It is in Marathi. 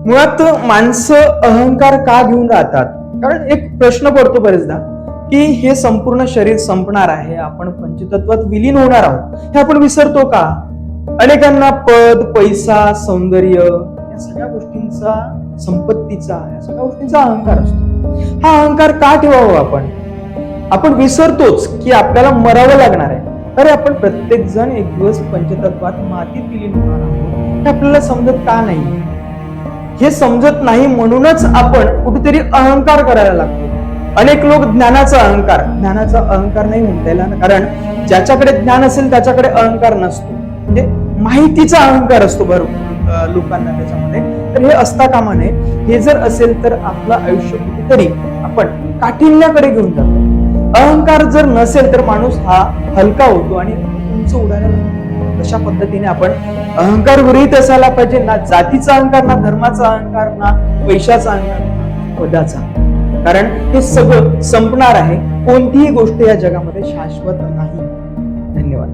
मुळात माणसं अहंकार का घेऊन राहतात? कारण एक प्रश्न पडतो बरेचदा की हे संपूर्ण शरीर संपणार आहे, आपण पंचतत्वात विलीन होणार आहोत, हे आपण विसरतो का? अनेकांना पद, पैसा, सौंदर्य या सगळ्या गोष्टींचा, संपत्तीचा, या सगळ्या गोष्टींचा अहंकार असतो. हा अहंकार का ठेवावा आपण विसरतोच की आपल्याला मरावं लागणार आहे. अरे आपण प्रत्येक जण एक दिवस पंचतत्वात मातीत विलीन होणार आहोत, हे आपल्याला समजत का नाही? हे समजत नाही म्हणूनच आपण कुठेतरी अहंकार करायला लागतो. अनेक लोक ज्ञानाचा अहंकार नाही म्हणता येईल, कारण ज्याच्याकडे ज्ञान असेल त्याच्याकडे अहंकार नसतो. म्हणजे माहितीचा अहंकार असतो बरोबर लोकांना त्याच्यामध्ये. तर हे असता कामा नये. हे जर असेल तर आपलं आयुष्य कुठेतरी आपण काठिण्याकडे घेऊन जातो. अहंकार जर नसेल तर माणूस हा हलका होतो आणि उंच उडायला लागतो. अशा पद्धतीने आपण अहंकार गृहीत असायला पाहिजे. ना जातीचा अहंकार, ना धर्माचा अहंकार, ना पैशाचा अहंकार, ना पदाचा. कारण हे सगळं संपणार आहे. कोणतीही गोष्ट या जगामध्ये शाश्वत नाही. धन्यवाद.